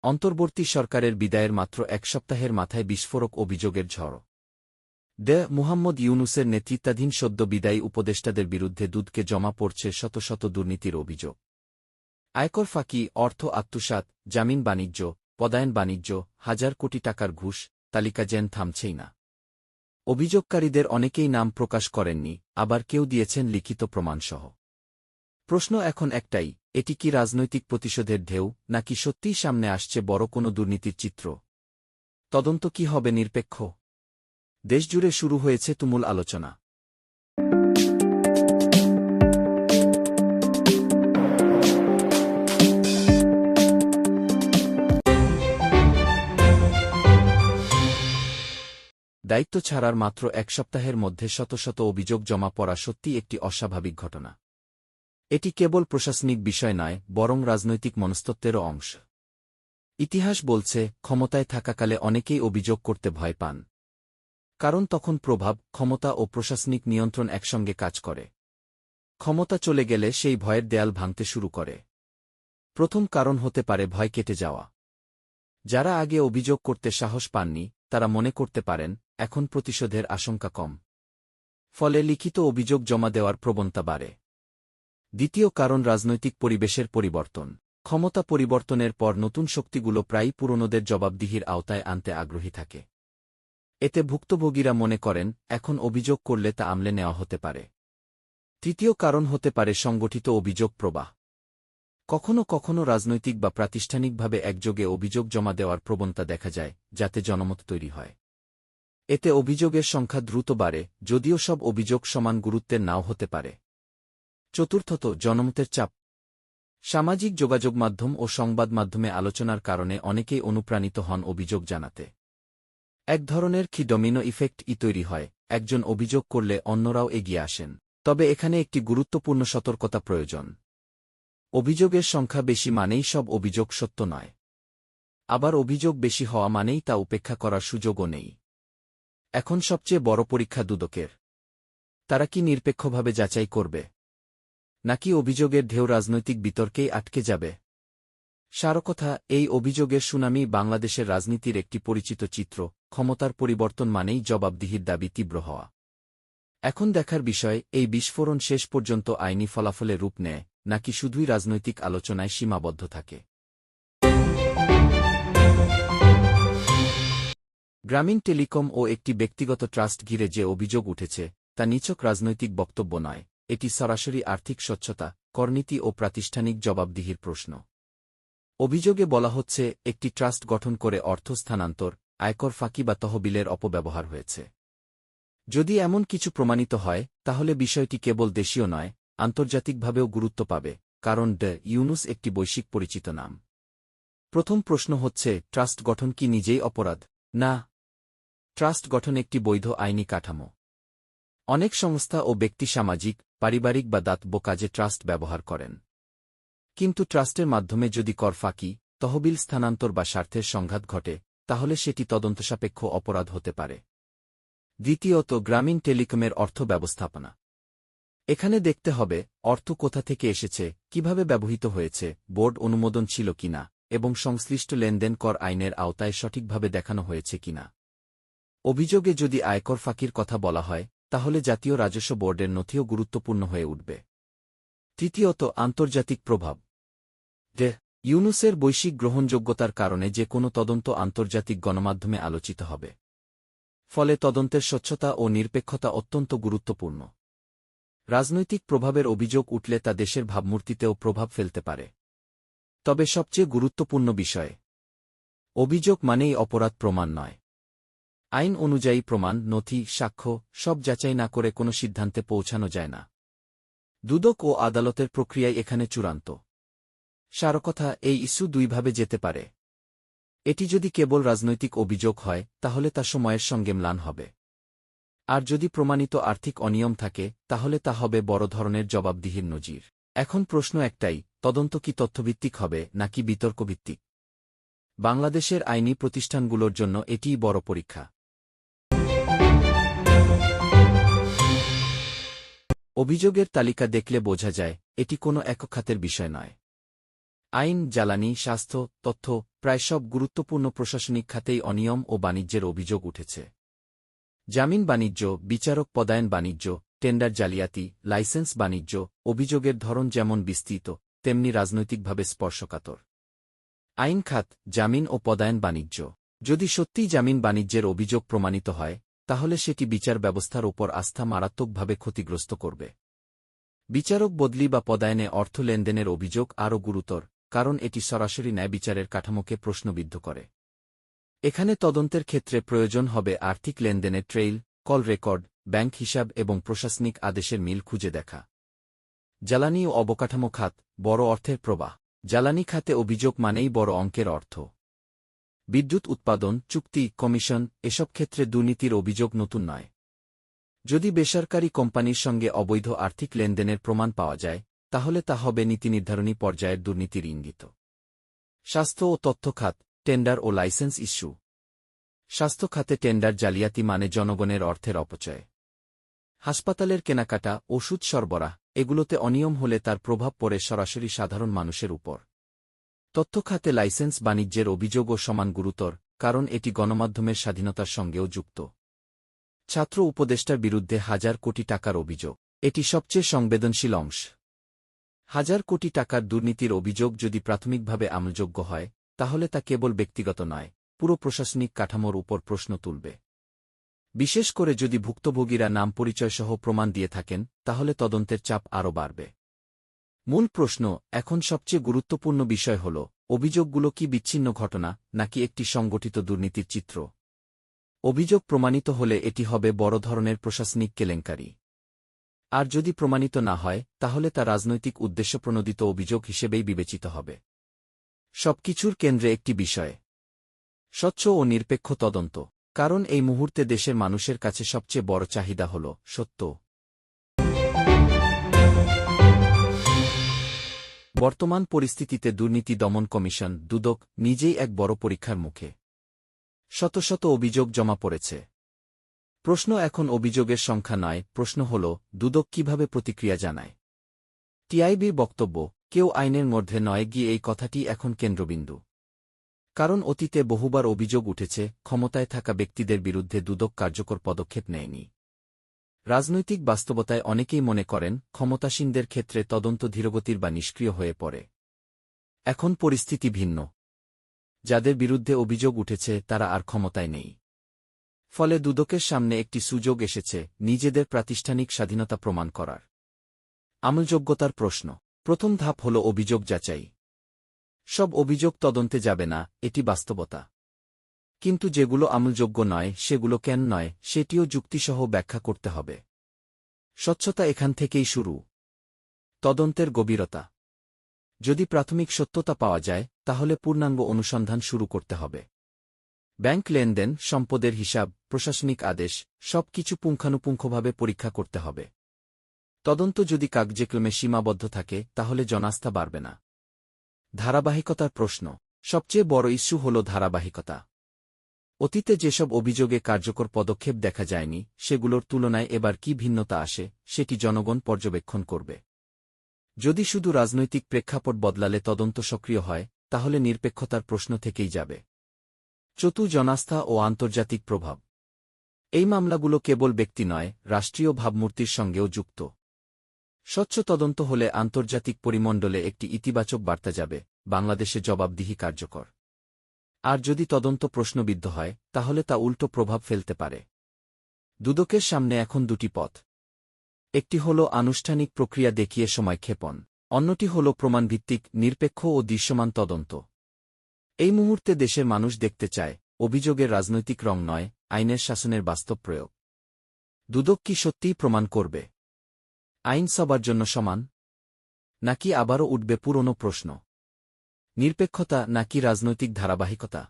অন্তর্বর্তী সরকারের বিদায়ের মাত্র এক সপ্তাহের মাথায় বিস্ফোরক অভিযোগের ঝড়। মুহাম্মদ ইউনূসের নেতৃত্বাধীন সদ্য বিদায়ী উপদেষ্টাদের বিরুদ্ধে দুদকে জমা পড়ছে শত শত দুর্নীতির অভিযোগ। আয়কর ফাঁকি, অর্থ আত্মসাৎ, জামিন বাণিজ্য, পদায়ন বাণিজ্য, হাজার কোটি টাকার ঘুষ, তালিকা যেন থামছেই না। অভিযোগকারীদের অনেকেই নাম প্রকাশ করেননি, আবার কেউ দিয়েছেন লিখিত প্রমাণসহ। প্রশ্ন এখন একটাই, এটি কি রাজনৈতিক প্রতিশোধের ঢেউ, নাকি সত্যিই সামনে আসছে বড় কোনো দুর্নীতির চিত্র? তদন্ত কি হবে নিরপেক্ষ? দেশজুড়ে শুরু হয়েছে তুমুল আলোচনা। দায়িত্ব ছাড়ার মাত্র এক সপ্তাহের মধ্যে শত শত অভিযোগ জমা পড়া সত্যিই একটি অস্বাভাবিক ঘটনা। এটি কেবল প্রশাসনিক বিষয় নয়, বরং রাজনৈতিক মনস্তত্ত্বেরও অংশ। ইতিহাস বলছে, ক্ষমতায় থাকাকালে অনেকেই অভিযোগ করতে ভয় পান। কারণ তখন প্রভাব, ক্ষমতা ও প্রশাসনিক নিয়ন্ত্রণ একসঙ্গে কাজ করে। ক্ষমতা চলে গেলে সেই ভয়ের দেয়াল ভাঙতে শুরু করে। প্রথম কারণ হতে পারে ভয় কেটে যাওয়া। যারা আগে অভিযোগ করতে সাহস পাননি, তারা মনে করতে পারেন, এখন প্রতিশোধের আশঙ্কা কম। ফলে লিখিত অভিযোগ জমা দেওয়ার প্রবণতা বাড়ে। দ্বিতীয় কারণ রাজনৈতিক পরিবেশের পরিবর্তন। ক্ষমতা পরিবর্তনের পর নতুন শক্তিগুলো প্রায়ই পুরনোদের জবাবদিহির আওতায় আনতে আগ্রহী থাকে। এতে ভুক্তভোগীরা মনে করেন, এখন অভিযোগ করলে তা আমলে নেওয়া হতে পারে। তৃতীয় কারণ হতে পারে সংগঠিত অভিযোগ প্রবাহ। কখনো কখনো রাজনৈতিক বা প্রাতিষ্ঠানিকভাবে একযোগে অভিযোগ জমা দেওয়ার প্রবণতা দেখা যায়, যাতে জনমত তৈরি হয়। এতে অভিযোগের সংখ্যা দ্রুত বাড়ে, যদিও সব অভিযোগ সমান গুরুত্বের নাও হতে পারে। চতুর্থত, জনমতের চাপ। সামাজিক যোগাযোগ মাধ্যম ও সংবাদ মাধ্যমে আলোচনার কারণে অনেকেই অনুপ্রাণিত হন অভিযোগ জানাতে। এক ধরনের ডমিনো ইফেক্ট তৈরি হয়, একজন অভিযোগ করলে অন্যরাও এগিয়ে আসেন। তবে এখানে একটি গুরুত্বপূর্ণ সতর্কতা প্রয়োজন। অভিযোগের সংখ্যা বেশি মানেই সব অভিযোগ সত্য নয়। আবার অভিযোগ বেশি হওয়া মানেই তা উপেক্ষা করার সুযোগও নেই। এখন সবচেয়ে বড় পরীক্ষা দুদকের। তারা কি নিরপেক্ষভাবে যাচাই করবে, নাকি অভিযোগের ঢেউ রাজনৈতিক বিতর্কেই আটকে যাবে? সারকথা, এই অভিযোগের সুনামি বাংলাদেশের রাজনীতির একটি পরিচিত চিত্র। ক্ষমতার পরিবর্তন মানেই জবাবদিহির দাবি তীব্র হওয়া। এখন দেখার বিষয়, এই বিস্ফোরণ শেষ পর্যন্ত আইনি ফলাফলে রূপ নেয়, নাকি শুধুই রাজনৈতিক আলোচনায় সীমাবদ্ধ থাকে। গ্রামীণ টেলিকম ও একটি ব্যক্তিগত ট্রাস্ট ঘিরে যে অভিযোগ উঠেছে, তা নিছক রাজনৈতিক বক্তব্য নয়, এটি সরাসরি আর্থিক স্বচ্ছতা, করনীতি ও প্রাতিষ্ঠানিক জবাবদিহির প্রশ্ন। অভিযোগে বলা হচ্ছে, একটি ট্রাস্ট গঠন করে অর্থ স্থানান্তর, আয়কর ফাঁকি বা তহবিলের অপব্যবহার হয়েছে। যদি এমন কিছু প্রমাণিত হয়, তাহলে বিষয়টি কেবল দেশীয় নয়, আন্তর্জাতিকভাবেও গুরুত্ব পাবে, কারণ ইউনূস একটি বৈশ্বিক পরিচিত নাম। প্রথম প্রশ্ন হচ্ছে, ট্রাস্ট গঠন কি নিজেই অপরাধ? না। ট্রাস্ট গঠন একটি বৈধ আইনি কাঠামো। অনেক সংস্থা ও ব্যক্তি সামাজিক, পারিবারিক বা দাতব্য কাজে ট্রাস্ট ব্যবহার করেন। কিন্তু ট্রাস্টের মাধ্যমে যদি কর ফাঁকি, তহবিল স্থানান্তর বা স্বার্থের সংঘাত ঘটে, তাহলে সেটি তদন্তসাপেক্ষ অপরাধ হতে পারে। দ্বিতীয়ত, গ্রামীণ টেলিকমের অর্থ ব্যবস্থাপনা। এখানে দেখতে হবে, অর্থ কোথা থেকে এসেছে, কিভাবে ব্যবহৃত হয়েছে, বোর্ড অনুমোদন ছিল কিনা, এবং সংশ্লিষ্ট লেনদেন কর আইনের আওতায় সঠিকভাবে দেখানো হয়েছে কিনা। অভিযোগে যদি আয়কর ফাঁকির কথা বলা হয়, তাহলে জাতীয় রাজস্ব বোর্ডের নথিও গুরুত্বপূর্ণ হয়ে উঠবে। তৃতীয়ত, আন্তর্জাতিক প্রভাব। ইউনূসের বৈশ্বিক গ্রহণযোগ্যতার কারণে যে কোনো তদন্ত আন্তর্জাতিক গণমাধ্যমে আলোচিত হবে। ফলে তদন্তের স্বচ্ছতা ও নিরপেক্ষতা অত্যন্ত গুরুত্বপূর্ণ। রাজনৈতিক প্রভাবের অভিযোগ উঠলে তা দেশের ভাবমূর্তিতেও প্রভাব ফেলতে পারে। তবে সবচেয়ে গুরুত্বপূর্ণ বিষয়, অভিযোগ মানেই অপরাধ প্রমাণ নয়। আইন অনুযায়ী প্রমাণ, নথি, সাক্ষ্য সব যাচাই না করে কোনো সিদ্ধান্তে পৌঁছানো যায় না। দুদক ও আদালতের প্রক্রিয়াই এখানে চূড়ান্ত। সারকথা, এই ইস্যু দুইভাবে যেতে পারে। এটি যদি কেবল রাজনৈতিক অভিযোগ হয়, তাহলে তা সময়ের সঙ্গে ম্লান হবে। আর যদি প্রমাণিত আর্থিক অনিয়ম থাকে, তাহলে তা হবে বড় ধরনের জবাবদিহির নজির। এখন প্রশ্ন একটাই, তদন্ত কি তথ্যভিত্তিক হবে, নাকি বিতর্কভিত্তিক? বাংলাদেশের আইনি প্রতিষ্ঠানগুলোর জন্য এটিই বড় পরীক্ষা। অভিযোগের তালিকা দেখলে বোঝা যায়, এটি কোনো একক খাতের বিষয় নয়। আইন, জ্বালানি, স্বাস্থ্য, তথ্য, প্রায় সব গুরুত্বপূর্ণ প্রশাসনিক খাতেই অনিয়ম ও বাণিজ্যের অভিযোগ উঠেছে। জামিন বাণিজ্য, বিচারক পদায়ন বাণিজ্য, টেন্ডার জালিয়াতি, লাইসেন্স বাণিজ্য, অভিযোগের ধরন যেমন বিস্তৃত, তেমনি রাজনৈতিকভাবে স্পর্শকাতর। আইন খাত, জামিন ও পদায়ন বাণিজ্য। যদি সত্যিই জামিন বাণিজ্যের অভিযোগ প্রমাণিত হয়, তাহলে সেটি বিচার ব্যবস্থার ওপর আস্থা মারাত্মকভাবে ক্ষতিগ্রস্ত করবে। বিচারক বদলি বা পদায়নে অর্থ লেনদেনের অভিযোগ আরও গুরুতর, কারণ এটি সরাসরি ন্যায়বিচারের কাঠামোকে প্রশ্নবিদ্ধ করে। এখানে তদন্তের ক্ষেত্রে প্রয়োজন হবে আর্থিক লেনদেনের ট্রেইল, কল রেকর্ড, ব্যাংক হিসাব এবং প্রশাসনিক আদেশের মিল খুঁজে দেখা। জ্বালানি ও অবকাঠামো খাত, বড় অর্থের প্রবাহ। জ্বালানি খাতে অভিযোগ মানেই বড় অঙ্কের অর্থ। বিদ্যুৎ উৎপাদন, চুক্তি, কমিশন, এসব ক্ষেত্রে দুর্নীতির অভিযোগ নতুন নয়। যদি বেসরকারি কোম্পানির সঙ্গে অবৈধ আর্থিক লেনদেনের প্রমাণ পাওয়া যায়, তাহলে তা হবে নীতিনির্ধারণী পর্যায়ের দুর্নীতির ইঙ্গিত। স্বাস্থ্য ও তথ্য খাত, টেন্ডার ও লাইসেন্স ইস্যু। স্বাস্থ্য খাতে টেন্ডার জালিয়াতি মানে জনগণের অর্থের অপচয়। হাসপাতালের কেনাকাটা, ওষুধ সরবরাহ, এগুলোতে অনিয়ম হলে তার প্রভাব পড়ে সরাসরি সাধারণ মানুষের উপর। তথ্য খাতে লাইসেন্স বাণিজ্যের অভিযোগও সমান গুরুতর, কারণ এটি গণমাধ্যমের স্বাধীনতার সঙ্গেও যুক্ত। ছাত্র উপদেষ্টার বিরুদ্ধে হাজার কোটি টাকার অভিযোগ, এটি সবচেয়ে সংবেদনশীল অংশ। হাজার কোটি টাকার দুর্নীতির অভিযোগ যদি প্রাথমিকভাবে আমলযোগ্য হয়, তাহলে তা কেবল ব্যক্তিগত নয়, পুরো প্রশাসনিক কাঠামোর উপর প্রশ্ন তুলবে। বিশেষ করে যদি ভুক্তভোগীরা নাম পরিচয়সহ প্রমাণ দিয়ে থাকেন, তাহলে তদন্তের চাপ আরও বাড়বে। মূল প্রশ্ন, এখন সবচেয়ে গুরুত্বপূর্ণ বিষয় হল, অভিযোগগুলো কি বিচ্ছিন্ন ঘটনা, নাকি একটি সংগঠিত দুর্নীতির চিত্র? অভিযোগ প্রমাণিত হলে এটি হবে বড় ধরনের প্রশাসনিক কেলেঙ্কারি। আর যদি প্রমাণিত না হয়, তাহলে তা রাজনৈতিক উদ্দেশ্যপ্রণোদিত অভিযোগ হিসেবেই বিবেচিত হবে। সবকিছুর কেন্দ্রে একটি বিষয়, স্বচ্ছ ও নিরপেক্ষ তদন্ত। কারণ এই মুহূর্তে দেশের মানুষের কাছে সবচেয়ে বড় চাহিদা হল সত্য। বর্তমান পরিস্থিতিতে দুর্নীতি দমন কমিশন, দুদক, নিজেই এক বড় পরীক্ষার মুখে। শত শত অভিযোগ জমা পড়েছে। প্রশ্ন এখন অভিযোগের সংখ্যা নয়, প্রশ্ন হল দুদক কিভাবে প্রতিক্রিয়া জানায়। টিআইবির বক্তব্য, কেউ আইনের মধ্যে নয় গিয়ে এই কথাটি এখন কেন্দ্রবিন্দু। কারণ অতীতে বহুবার অভিযোগ উঠেছে, ক্ষমতায় থাকা ব্যক্তিদের বিরুদ্ধে দুদক কার্যকর পদক্ষেপ নেয়নি। রাজনৈতিক বাস্তবতায় অনেকেই মনে করেন, ক্ষমতাসীনদের ক্ষেত্রে তদন্ত ধীরগতির বা নিষ্ক্রিয় হয়ে পড়ে। এখন পরিস্থিতি ভিন্ন। যাদের বিরুদ্ধে অভিযোগ উঠেছে তারা আর ক্ষমতায় নেই। ফলে দুদকের সামনে একটি সুযোগ এসেছে নিজেদের প্রাতিষ্ঠানিক স্বাধীনতা প্রমাণ করার। আমলযোগ্যতার প্রশ্ন। প্রথম ধাপ হল অভিযোগ যাচাই। সব অভিযোগ তদন্তে যাবে না, এটি বাস্তবতা। কিন্তু যেগুলো আমলযোগ্য নয়, সেগুলো কেন নয়, সেটিও যুক্তিসহ ব্যাখ্যা করতে হবে। স্বচ্ছতা এখান থেকেই শুরু। তদন্তের গভীরতা। যদি প্রাথমিক সত্যতা পাওয়া যায়, তাহলে পূর্ণাঙ্গ অনুসন্ধান শুরু করতে হবে। ব্যাংক লেনদেন, সম্পদের হিসাব, প্রশাসনিক আদেশ, সবকিছু পুঙ্খানুপুঙ্খভাবে পরীক্ষা করতে হবে। তদন্ত যদি কাগজেকলমে সীমাবদ্ধ থাকে, তাহলে জনাস্থা বাড়বে না। ধারাবাহিকতার প্রশ্ন। সবচেয়ে বড় ইস্যু হল ধারাবাহিকতা। অতীতে যেসব অভিযোগে কার্যকর পদক্ষেপ দেখা যায়নি, সেগুলোর তুলনায় এবার কি ভিন্নতা আসে, সেটি জনগণ পর্যবেক্ষণ করবে। যদি শুধু রাজনৈতিক প্রেক্ষাপট বদলালে তদন্ত সক্রিয় হয়, তাহলে নিরপেক্ষতার প্রশ্ন থেকেই যাবে। জনাস্থা ও আন্তর্জাতিক প্রভাব। এই মামলাগুলো কেবল ব্যক্তি নয়, রাষ্ট্রীয় ভাবমূর্তির সঙ্গেও যুক্ত। স্বচ্ছ তদন্ত হলে আন্তর্জাতিক পরিমণ্ডলে একটি ইতিবাচক বার্তা যাবে, বাংলাদেশে জবাবদিহি কার্যকর। আর যদি তদন্ত প্রশ্নবিদ্ধ হয়, তাহলে তা উল্টো প্রভাব ফেলতে পারে। দুদকের সামনে এখন দুটি পথ। একটি হল আনুষ্ঠানিক প্রক্রিয়া দেখিয়ে সময়ক্ষেপণ, অন্যটি হল প্রমাণভিত্তিক, নিরপেক্ষ ও দৃশ্যমান তদন্ত। এই মুহূর্তে দেশের মানুষ দেখতে চায় অভিযোগের রাজনৈতিক রং নয়, আইনের শাসনের বাস্তব প্রয়োগ। দুদক কি সত্যিই প্রমাণ করবে আইন সবার জন্য সমান? নাকি আবারও উঠবে পুরনো প্রশ্ন, নিরপেক্ষতা নাকি রাজনৈতিক ধারাবাহিকতা?